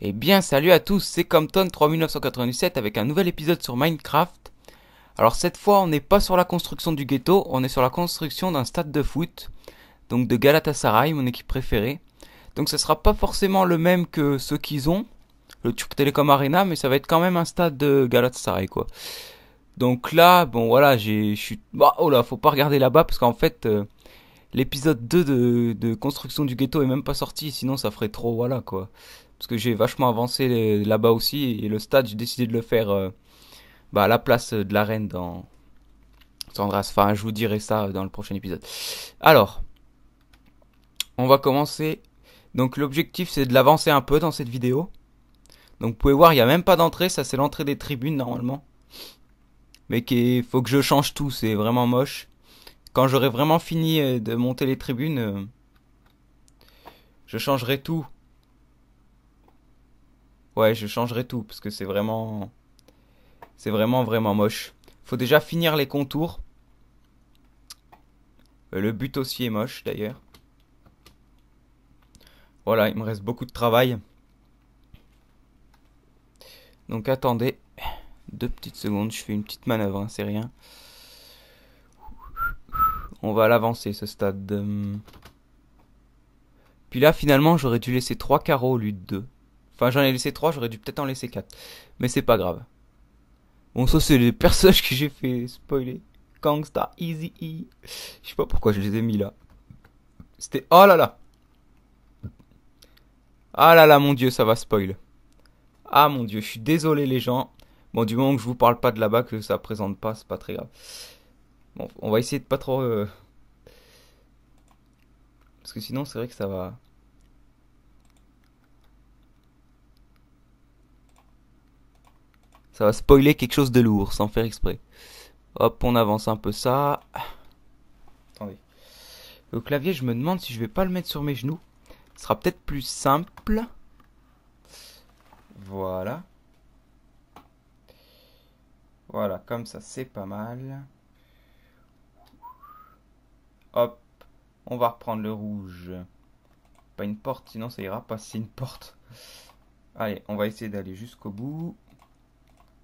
Eh bien, salut à tous, c'est Compton 3997 avec un nouvel épisode sur Minecraft. Alors cette fois, on n'est pas sur la construction du ghetto, on est sur la construction d'un stade de foot, donc de Galatasaray, mon équipe préférée. Donc ce sera pas forcément le même que ceux qu'ils ont, le Turk Telecom Arena, mais ça va être quand même un stade de Galatasaray, quoi. Donc là, bon voilà, je suis... Bah, oh là, faut pas regarder là-bas, parce qu'en fait, l'épisode 2 de construction du ghetto est même pas sorti, sinon ça ferait trop, voilà, quoi. Parce que j'ai vachement avancé là-bas aussi, et le stade, j'ai décidé de le faire à la place de l'arène dans Sandras. Enfin, je vous dirai ça dans le prochain épisode. Alors, on va commencer. Donc l'objectif, c'est de l'avancer un peu dans cette vidéo. Donc vous pouvez voir, il n'y a même pas d'entrée, ça c'est l'entrée des tribunes normalement. Mais qu'il faut que je change tout, c'est vraiment moche. Quand j'aurai vraiment fini de monter les tribunes, je changerai tout. Ouais, je changerai tout, parce que c'est vraiment vraiment moche. Faut déjà finir les contours. Le but aussi est moche d'ailleurs. Voilà, il me reste beaucoup de travail. Donc attendez, 2 petites secondes, je fais une petite manœuvre, hein, c'est rien. On va l'avancer ce stade. Puis là finalement j'aurais dû laisser 3 carreaux au lieu de 2. Enfin j'en ai laissé 3, j'aurais dû peut-être en laisser 4. Mais c'est pas grave. Bon, ça c'est les personnages que j'ai fait spoiler. Gangsta, Easy E. Je sais pas pourquoi je les ai mis là. C'était... Oh là là. Ah là là, mon dieu, ça va spoil. Ah mon dieu, je suis désolé les gens. Bon, du moment que je vous parle pas de là-bas, que ça présente pas, c'est pas très grave. Bon, on va essayer de pas trop... Parce que sinon, c'est vrai que ça va... Ça va spoiler quelque chose de lourd, sans faire exprès. Hop, on avance un peu ça. Attendez. Le clavier, je me demande si je vais pas le mettre sur mes genoux. Ce sera peut-être plus simple. Voilà. Voilà, comme ça, c'est pas mal. Hop, on va reprendre le rouge. Pas une porte, sinon ça ira pas si c'est une porte. Allez, on va essayer d'aller jusqu'au bout.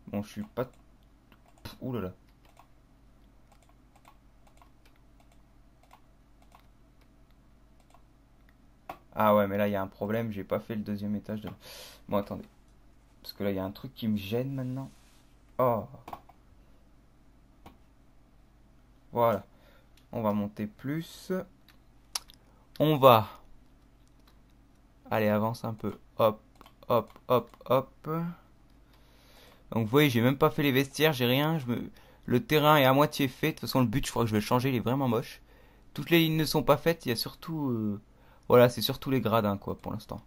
Bon, je suis pas... Ouh là là. Ah ouais, mais là, il y a un problème. J'ai pas fait le deuxième étage de... Bon, attendez. Parce que là, il y a un truc qui me gêne maintenant. Oh, voilà. On va monter plus. On va... Allez, avance un peu. Hop, hop, hop, hop. Donc, vous voyez, j'ai même pas fait les vestiaires. J'ai rien. Le terrain est à moitié fait. De toute façon, le but, je crois que je vais le changer. Il est vraiment moche. Toutes les lignes ne sont pas faites. Il y a surtout... Voilà, c'est surtout les gradins, quoi, pour l'instant.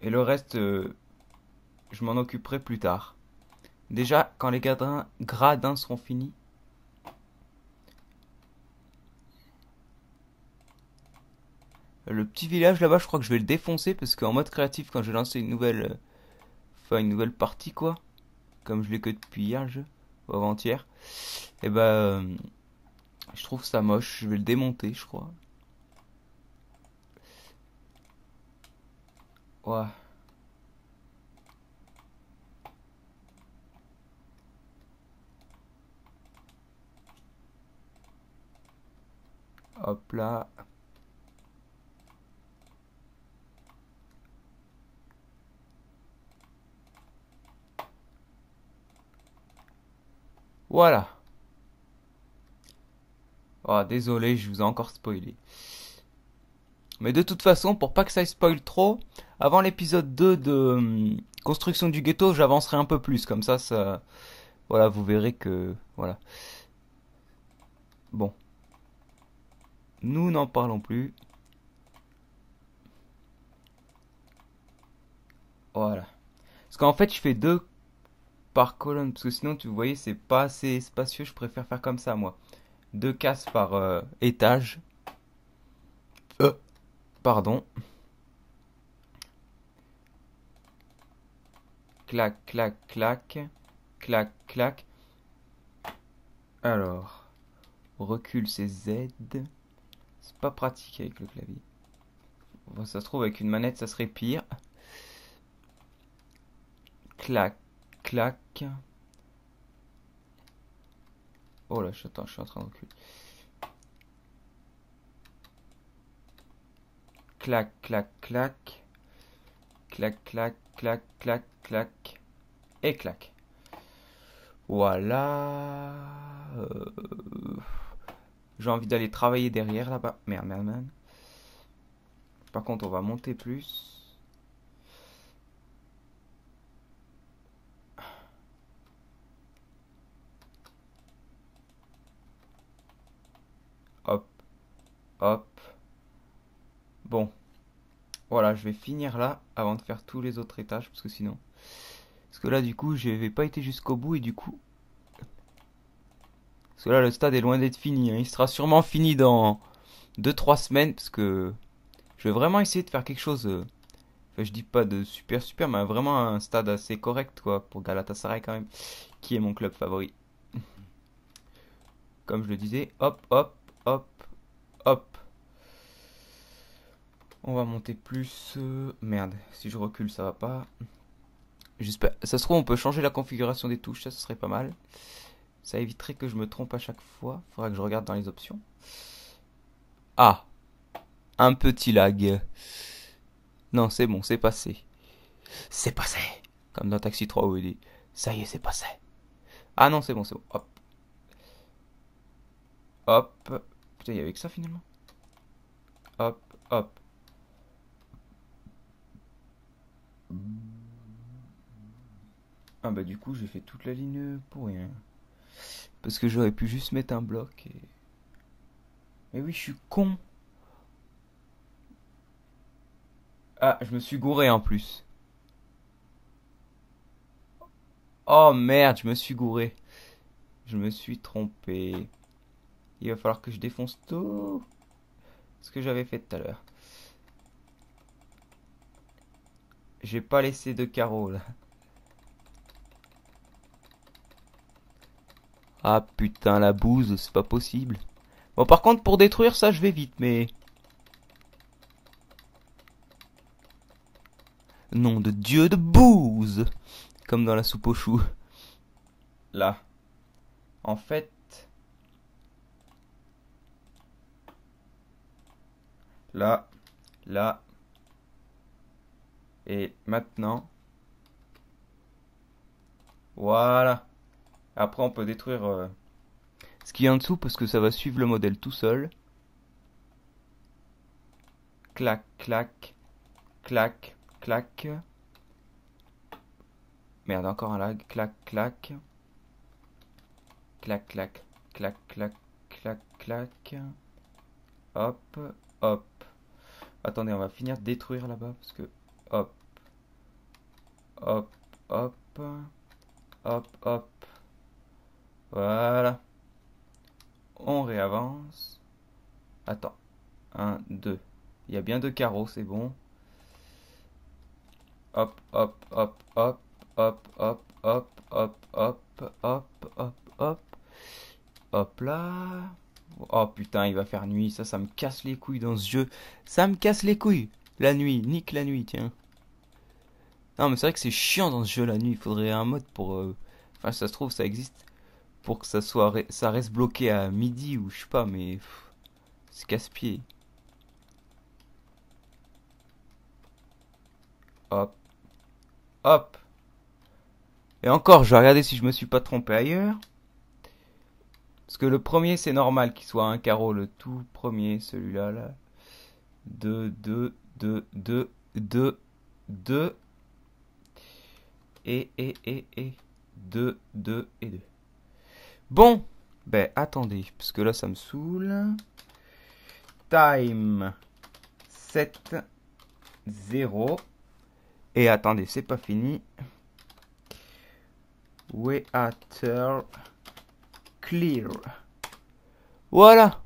Et le reste, je m'en occuperai plus tard. Déjà, quand les gradins seront finis. Le petit village là-bas, je crois que je vais le défoncer parce qu'en mode créatif, quand je vais lancer une nouvelle, une nouvelle partie, quoi, comme je l'ai que depuis hier le jeu, ou avant-hier, et je trouve ça moche. Je vais le démonter, je crois. Ouais. Hop là. Voilà. Oh, désolé, je vous ai encore spoilé. Mais de toute façon, pour pas que ça spoil trop, avant l'épisode 2 de Construction du ghetto, j'avancerai un peu plus. Comme ça, voilà, vous verrez que... Voilà. Bon, nous n'en parlons plus. Voilà. Parce qu'en fait, je fais 2 par colonne. Parce que sinon, tu voyez, c'est pas assez spacieux. Je préfère faire comme ça, moi. 2 cases par étage. Euh, Pardon. Clac, clac, clac. Clac, clac. Alors, recule c'est Z. C'est pas pratique avec le clavier. Bon, ça se trouve avec une manette ça serait pire. Clac, clac. Oh là, attends, je suis en train de reculer. Clac, clac, clac. Clac, clac, clac, clac, clac. Et clac. Voilà. J'ai envie d'aller travailler derrière là-bas. Merde, merde, merde. Par contre, on va monter plus. Hop, hop. Bon. Voilà, je vais finir là avant de faire tous les autres étages parce que sinon... Parce que là, du coup, je n'avais pas été jusqu'au bout et du coup... Parce que là, le stade est loin d'être fini, hein. Il sera sûrement fini dans 2-3 semaines parce que je vais vraiment essayer de faire quelque chose... Enfin, je dis pas de super super, mais vraiment un stade assez correct quoi pour Galatasaray quand même, qui est mon club favori. Comme je le disais, hop, hop, hop, hop. On va monter plus. Merde, si je recule, ça va pas. J'espère. Ça se trouve, on peut changer la configuration des touches, ça ce serait pas mal. Ça éviterait que je me trompe à chaque fois. Faudra que je regarde dans les options. Ah, un petit lag. Non, c'est bon, c'est passé. C'est passé. Comme dans Taxi 3 où il dit ça y est, c'est passé. Ah non, c'est bon, c'est bon. Hop. Hop. Putain, il y avait que ça finalement. Hop, hop. Ah bah du coup, j'ai fait toute la ligne pour rien. Parce que j'aurais pu juste mettre un bloc et... Mais oui, je suis con. Ah, je me suis gouré en plus. Oh merde, je me suis gouré. Je me suis trompé. Il va falloir que je défonce tout ce que j'avais fait tout à l'heure. J'ai pas laissé de carreaux là. Ah putain, la bouse, c'est pas possible. Bon, par contre, pour détruire ça, je vais vite, mais... Nom de Dieu de bouse. Comme dans la soupe aux choux. Là. En fait... Là. Là. Et maintenant... Voilà. Après, on peut détruire ce qui est en dessous parce que ça va suivre le modèle tout seul. Clac, clac, clac, clac. Merde, encore un lag. Clac, clac. Clac, clac, clac, clac, clac, clac. Hop, hop. Attendez, on va finir de détruire là-bas parce que... Hop. Hop, hop. Hop, hop. Voilà. On réavance. Attends. 1, 2. Il y a bien 2 carreaux, c'est bon. Hop, hop, hop, hop. Hop, hop, hop, hop, hop, hop, hop, hop. Hop là. Oh putain, il va faire nuit. Ça me casse les couilles dans ce jeu. Ça me casse les couilles. La nuit, nique la nuit, tiens. Non, mais c'est vrai que c'est chiant dans ce jeu la nuit. Il faudrait un mode pour... Enfin, ça se trouve, ça existe. Pour que ça soit... Ça reste bloqué à midi ou je sais pas, mais... C'est casse-pied. Hop. Hop. Et encore, je vais regarder si je me suis pas trompé ailleurs. Parce que le premier, c'est normal qu'il soit un carreau. Le tout premier, celui-là, là. 2, 2, 2, 2, 2, 2. Et. 2, 2 et 2. Bon. Ben, attendez. Parce que là, ça me saoule. Time. 7, 0. Et attendez, c'est pas fini. Weather clear. Voilà.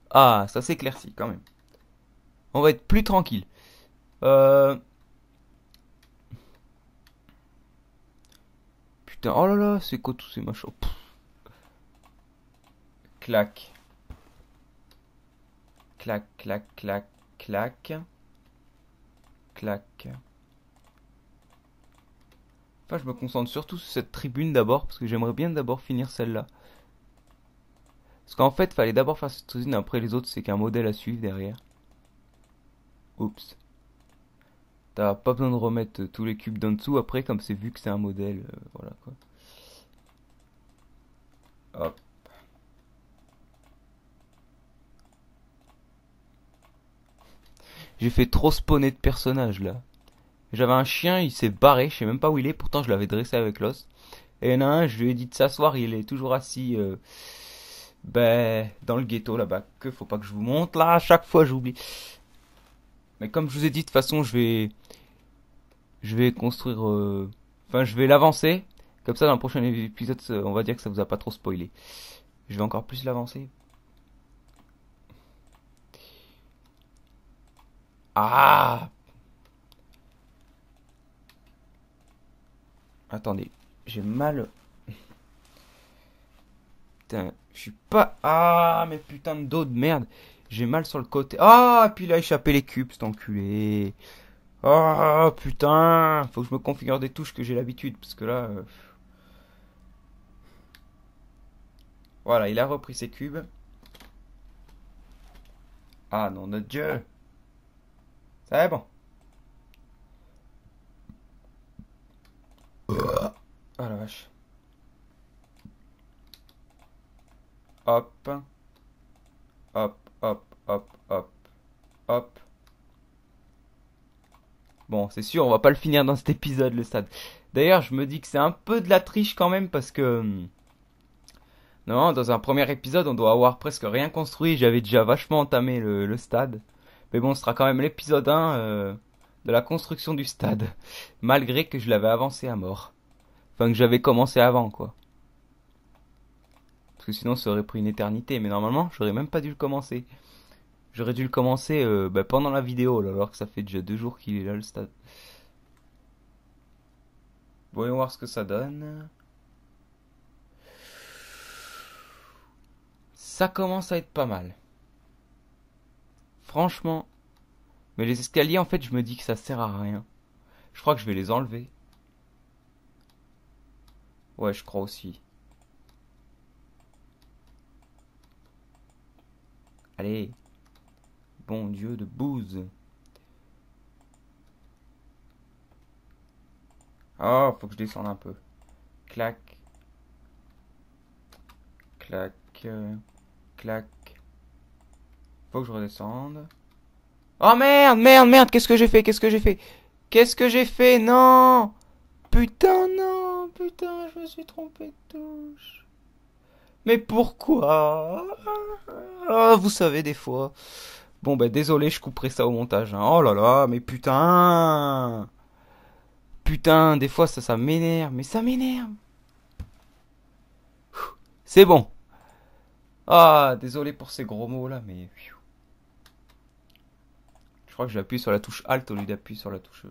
Ah, ça s'éclaircit quand même. On va être plus tranquille. Putain, oh là là, c'est quoi tous ces machins? Clac. Clac, clac, clac, clac. Clac. Enfin, je me concentre surtout sur cette tribune d'abord, parce que j'aimerais bien d'abord finir celle-là. Parce qu'en fait, fallait d'abord faire cette tribune, après les autres, c'est qu'un modèle à suivre derrière. Oups. T'as pas besoin de remettre tous les cubes d'en dessous, après, comme c'est vu que c'est un modèle, voilà quoi. Hop. J'ai fait trop spawner de personnages là. J'avais un chien, il s'est barré, je sais même pas où il est, pourtant je l'avais dressé avec l'os. Et il y en a un, je lui ai dit de s'asseoir, il est toujours assis dans le ghetto là-bas. Que faut pas que je vous montre là, à chaque fois j'oublie. Mais comme je vous ai dit, de toute façon, je vais construire. Enfin, je vais l'avancer. Comme ça, dans le prochain épisode, on va dire que ça vous a pas trop spoilé. Je vais encore plus l'avancer. Ah! Attendez, j'ai mal. Putain, je suis pas. Ah, mais putain de dos de merde. J'ai mal sur le côté. Ah, puis il a échappé les cubes, cet enculé. Ah, putain. Faut que je me configure des touches que j'ai l'habitude. Parce que là. Voilà, il a repris ses cubes. Ah, non, de Dieu. C'est bon. Ah la vache. Hop. Hop, hop, hop, hop, hop. Bon, c'est sûr, on va pas le finir dans cet épisode, le stade. D'ailleurs, je me dis que c'est un peu de la triche quand même parce que... Non, dans un premier épisode, on doit avoir presque rien construit. J'avais déjà vachement entamé le stade. Mais bon, ce sera quand même l'épisode 1 de la construction du stade. Malgré que je l'avais avancé à mort. Enfin, que j'avais commencé avant, quoi. Parce que sinon, ça aurait pris une éternité. Mais normalement, j'aurais même pas dû le commencer. J'aurais dû le commencer pendant la vidéo, là, alors que ça fait déjà 2 jours qu'il est là, le stade. Voyons voir ce que ça donne. Ça commence à être pas mal. Franchement. Mais les escaliers, en fait, je me dis que ça sert à rien. Je crois que je vais les enlever. Ouais, je crois aussi. Allez. Bon Dieu de bouse. Oh, faut que je descende un peu. Clac. Clac. Clac. Faut que je redescende. Oh merde, merde, merde, qu'est-ce que j'ai fait? Qu'est-ce que j'ai fait? Qu'est-ce que j'ai fait? Non! Putain, non! Putain, je me suis trompé de touche. Mais pourquoi? Ah, vous savez, des fois. Bon, bah, désolé, je couperai ça au montage, hein. Oh là là, mais putain! Putain, des fois, ça m'énerve, mais ça m'énerve. C'est bon. Ah, désolé pour ces gros mots là, mais... Je crois que j'ai appuyé sur la touche Alt au lieu d'appuyer sur la touche...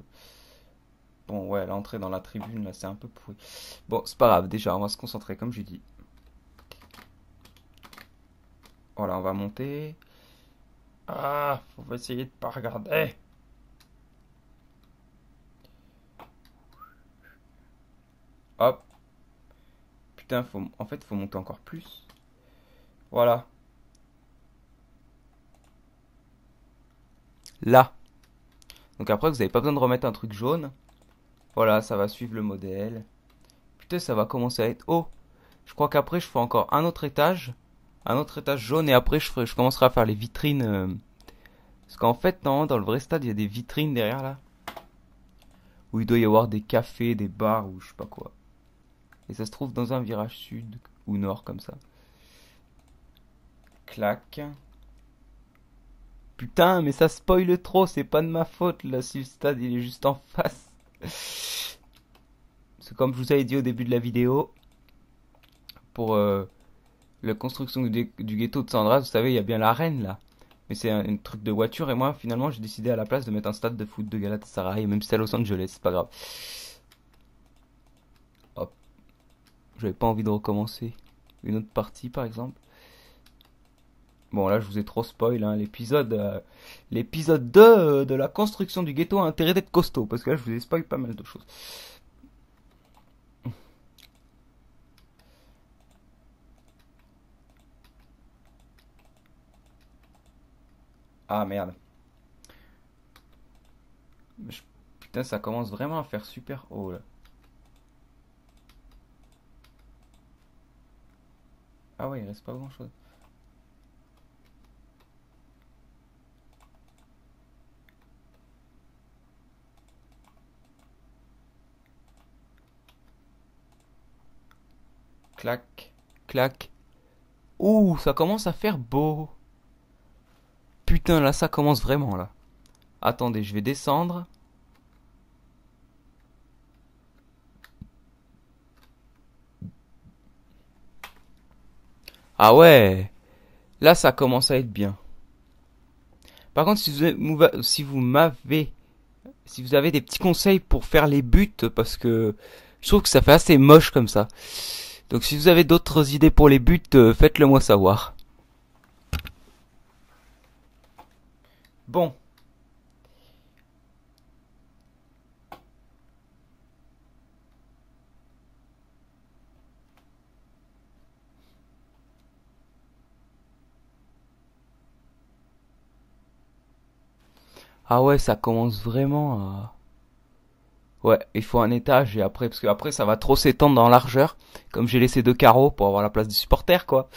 Bon, ouais, l'entrée dans la tribune, là, c'est un peu pourri. Bon, c'est pas grave, déjà, on va se concentrer, comme j'ai dit. Voilà, on va monter. Ah, faut essayer de pas regarder. Hop. Putain, en fait, faut monter encore plus. Voilà. Là. Donc après, vous avez pas besoin de remettre un truc jaune. Voilà, ça va suivre le modèle. Putain, ça va commencer à être haut. Je crois qu'après, je ferai encore un autre étage. Un autre étage jaune et après, je commencerai à faire les vitrines. Parce qu'en fait, non, dans le vrai stade, il y a des vitrines derrière là. Où il doit y avoir des cafés, des bars ou je sais pas quoi. Et ça se trouve dans un virage sud ou nord comme ça. Clac. Putain, mais ça spoil trop, c'est pas de ma faute là si le stade il est juste en face. C'est comme je vous avais dit au début de la vidéo, pour la construction du ghetto de Sandra, vous savez, il y a bien l'arène là. Mais c'est un truc de voiture et moi finalement j'ai décidé à la place de mettre un stade de foot de Galatasaray, même si c'est à Los Angeles, c'est pas grave. Hop. J'avais pas envie de recommencer une autre partie par exemple. Bon, là, je vous ai trop spoil, hein. L'épisode 2 de la construction du ghetto a intérêt d'être costaud, parce que là, je vous ai spoil pas mal de choses. Ah, merde. Putain, ça commence vraiment à faire super haut, là. Ah ouais, il reste pas grand-chose. Clac, clac. Ouh, ça commence à faire beau. Putain, là, ça commence vraiment, là. Attendez, je vais descendre. Ah ouais, là, ça commence à être bien. Par contre, si vous avez des petits conseils pour faire les buts, parce que je trouve que ça fait assez moche comme ça. Donc, si vous avez d'autres idées pour les buts, faites-le moi savoir. Bon. Ah ouais, ça commence vraiment à... Ouais, il faut un étage et après, parce que après ça va trop s'étendre dans la largeur, comme j'ai laissé deux carreaux pour avoir la place des supporters, quoi.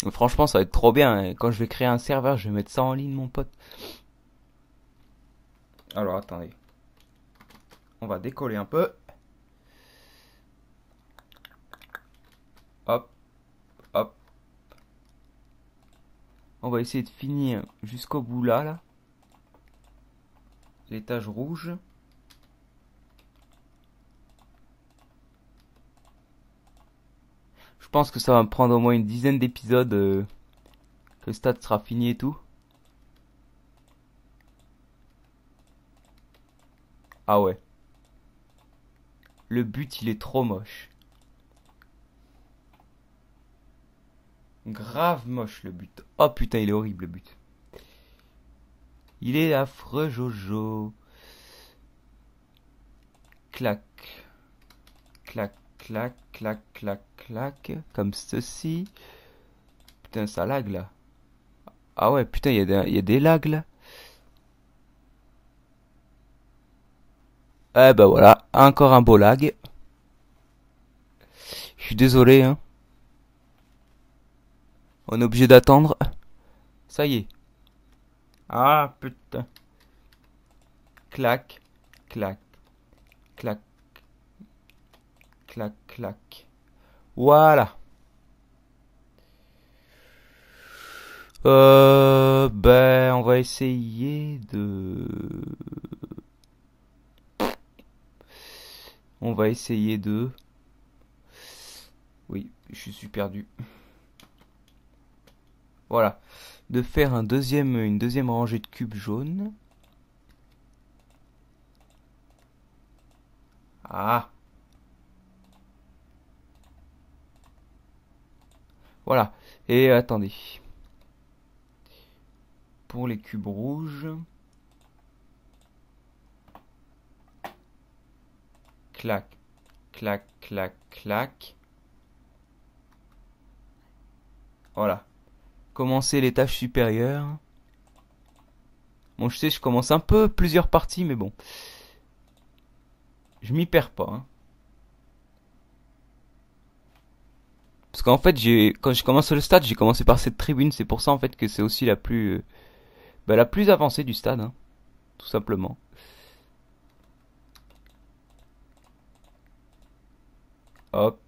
Donc, franchement, ça va être trop bien. Et quand je vais créer un serveur, je vais mettre ça en ligne, mon pote. Alors, attendez. On va décoller un peu. Hop, hop. On va essayer de finir jusqu'au bout là. L'étage rouge. Je pense que ça va me prendre au moins une dizaine d'épisodes que le stade sera fini et tout. Ah ouais. Le but, il est trop moche. Grave moche le but. Oh putain, il est horrible le but. Il est affreux, Jojo. Clac. Clac, clac, clac, clac, clac. Comme ceci. Putain, ça lag là. Ah ouais, putain, il y a des lags là. Eh ben voilà, encore un beau lag. Je suis désolé, hein. On est obligé d'attendre. Ça y est. Ah putain. Clac, clac, clac, clac, clac. Voilà. Ben, on va essayer de... On va essayer de... Oui, je suis perdu. Voilà. De faire une deuxième rangée de cubes jaunes. Ah. Voilà. Et attendez. Pour les cubes rouges. Clac, clac, clac, clac. Voilà. Commencer l'étage supérieur. Bon, je sais, je commence un peu plusieurs parties, mais bon. Je m'y perds pas, hein. Parce qu'en fait, quand je commence le stade, j'ai commencé par cette tribune. C'est pour ça, en fait, que c'est aussi la plus avancée du stade, hein. Tout simplement. Hop.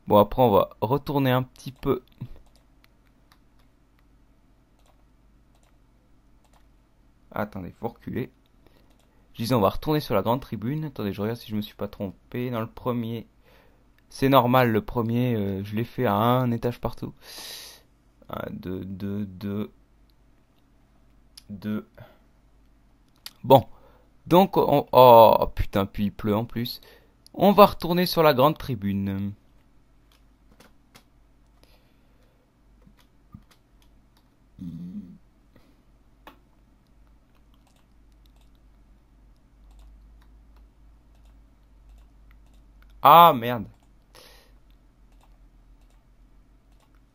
Bon, après, on va retourner un petit peu. Attendez, faut reculer. Je disais, on va retourner sur la grande tribune. Attendez, je regarde si je me suis pas trompé. Dans le premier, c'est normal, le premier, je l'ai fait à un étage partout. 1, 2, 2, 2, 2. Bon, donc, oh putain, puis il pleut en plus. On va retourner sur la grande tribune. Ah, merde.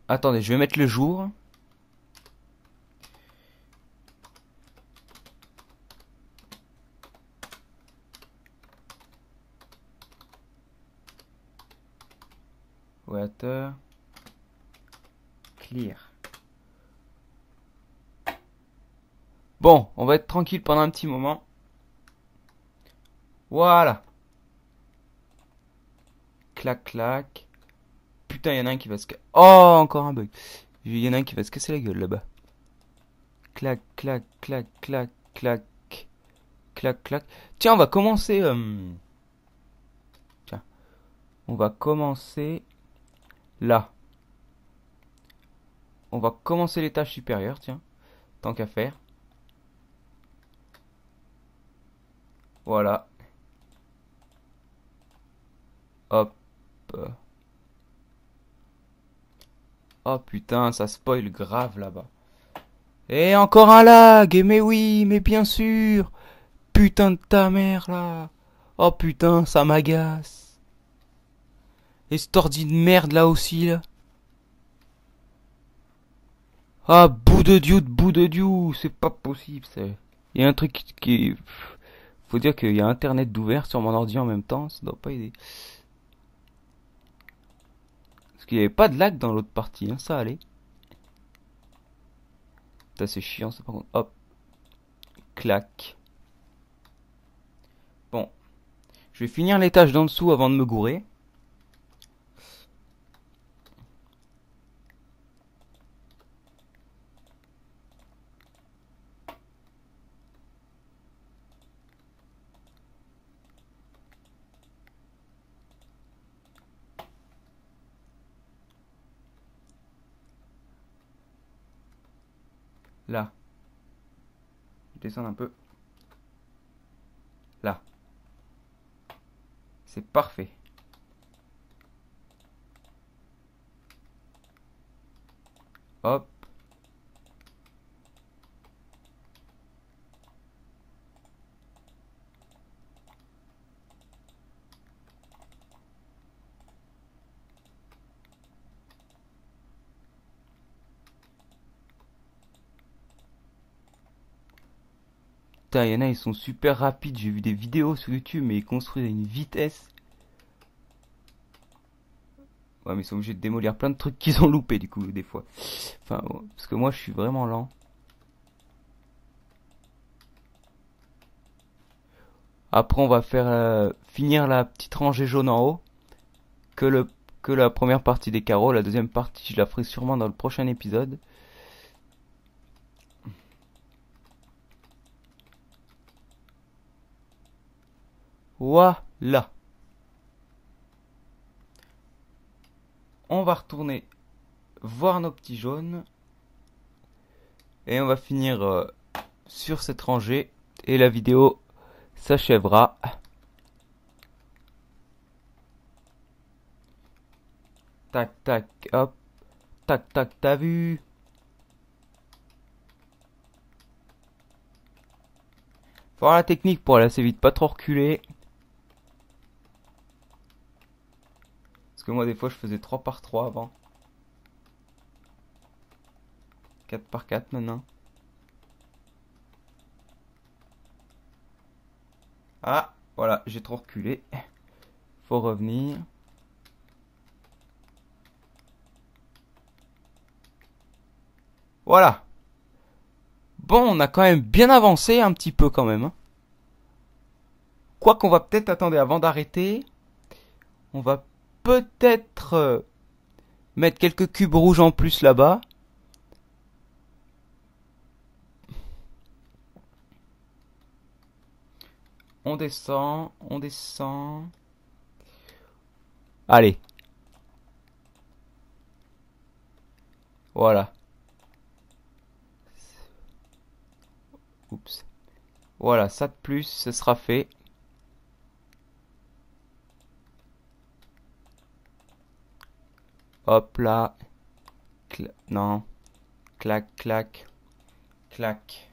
Attendez, je vais mettre le jour. Water. Clear. Bon, on va être tranquille pendant un petit moment. Voilà. Clac, clac. Putain, il y en a un qui va se... Oh, encore un bug. Il y en a un qui va se casser la gueule là-bas. Clac, clac, clac, clac, clac. Clac, clac. Tiens, on va commencer... Tiens. On va commencer... Là. On va commencer l'étage supérieur, tiens. Tant qu'à faire. Voilà. Hop. Oh putain, ça spoil grave là-bas. Et encore un lag. Mais oui, mais bien sûr. Putain de ta mère là. Oh putain, ça m'agace. Et cet ordi de merde là aussi là. Ah, bout de Dieu, c'est pas possible. Il y a un truc qui... Faut dire qu'il y a internet d'ouvert sur mon ordi en même temps, ça doit pas aider. Parce qu'il n'y avait pas de lag dans l'autre partie, hein, ça allait. Putain, c'est chiant ça par contre. Hop. Clac. Bon. Je vais finir l'étage d'en dessous avant de me gourer. Là. Je descends un peu. Là. C'est parfait. Hop. Putain, il y en a, ils sont super rapides. J'ai vu des vidéos sur YouTube, mais ils construisent à une vitesse. Ouais, mais ils sont obligés de démolir plein de trucs qu'ils ont loupés, du coup, des fois. Enfin, bon, parce que moi, je suis vraiment lent. Après, on va faire finir la petite rangée jaune en haut. Que la première partie des carreaux. La deuxième partie, je la ferai sûrement dans le prochain épisode. Voilà. On va retourner voir nos petits jaunes. Et on va finir sur cette rangée. Et la vidéo s'achèvera. Tac, tac, hop. Tac, tac, t'as vu? Faut avoir la technique pour aller assez vite, pas trop reculer. Parce que moi, des fois, je faisais 3 par 3 avant. 4 par 4 maintenant. Ah, voilà, j'ai trop reculé. Faut revenir. Voilà. Bon, on a quand même bien avancé un petit peu quand même. Hein. Quoi qu'on va peut-être attendre avant d'arrêter. On va peut-être mettre quelques cubes rouges en plus là-bas. On descend, on descend. Allez. Voilà. Oups. Voilà, ça de plus, ce sera fait. Hop là. Non. Clac, clac. Clac.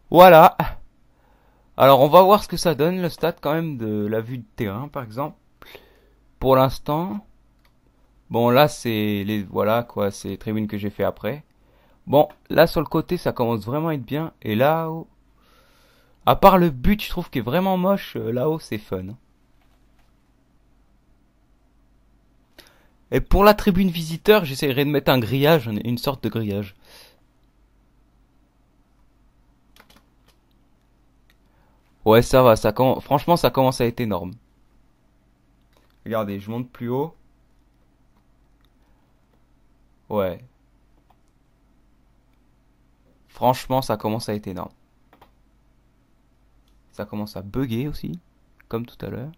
Voilà. Alors on va voir ce que ça donne, le stat quand même de la vue de terrain par exemple. pour l'instant. Bon, là, c'est les, voilà, quoi, c'est les tribunes que j'ai fait après. Bon, là, sur le côté, ça commence vraiment à être bien. Et là-haut, à part le but, je trouve qu'il est vraiment moche. Là-haut, c'est fun. Et pour la tribune visiteur, j'essaierai de mettre un grillage, une sorte de grillage. Ouais, ça va, franchement, ça commence à être énorme. Regardez, je monte plus haut. Ouais. Franchement, ça commence à être énorme. Ça commence à bugger aussi, comme tout à l'heure.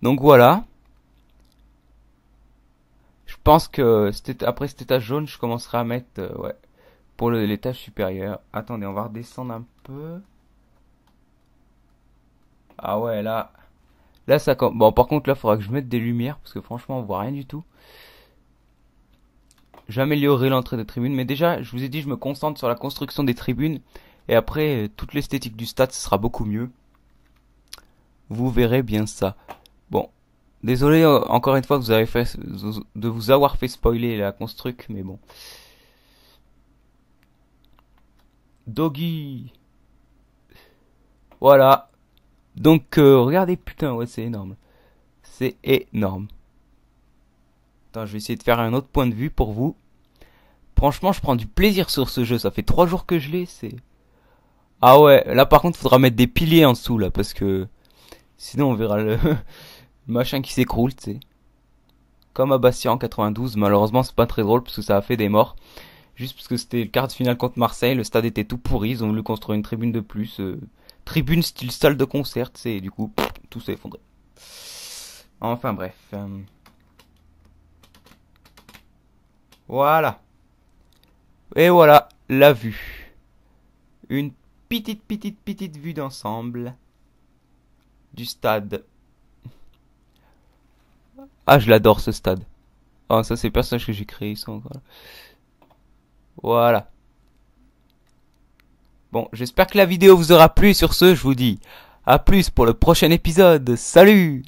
Donc voilà. Je pense que après cet étage jaune, je commencerai à mettre, ouais, pour l'étage supérieur. Attendez, on va redescendre un peu. Ah ouais, là ça, bon, par contre, là, il faudra que je mette des lumières parce que franchement, on voit rien du tout. J'améliorerai l'entrée des tribunes, mais déjà, je vous ai dit, je me concentre sur la construction des tribunes et après, toute l'esthétique du stade, ce sera beaucoup mieux. Vous verrez bien ça. Bon, désolé encore une fois que de vous avoir fait spoiler la construc, mais bon. Doggy. Voilà. Donc regardez, putain, ouais, c'est énorme. C'est énorme. Attends, je vais essayer de faire un autre point de vue pour vous. Franchement, je prends du plaisir sur ce jeu. Ça fait 3 jours que je l'ai, c'est... Ah ouais, là par contre, faudra mettre des piliers en dessous, là, parce que... Sinon, on verra le, le machin qui s'écroule, tu sais. Comme à Bastia en 92, malheureusement, c'est pas très drôle, parce que ça a fait des morts. Juste parce que c'était le quart de finale contre Marseille, le stade était tout pourri, ils ont voulu construire une tribune de plus. Tribune style salle de concert, tu sais, et du coup, tout s'est effondré. Enfin bref. Voilà. Et voilà, la vue. Une petite vue d'ensemble du stade. Ah, je l'adore ce stade. Ah, ça c'est le personnage que j'ai créé, ça encore. Voilà. Bon, j'espère que la vidéo vous aura plu. Sur ce, je vous dis à plus pour le prochain épisode. Salut!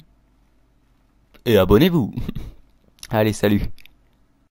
Et abonnez-vous. Allez, salut.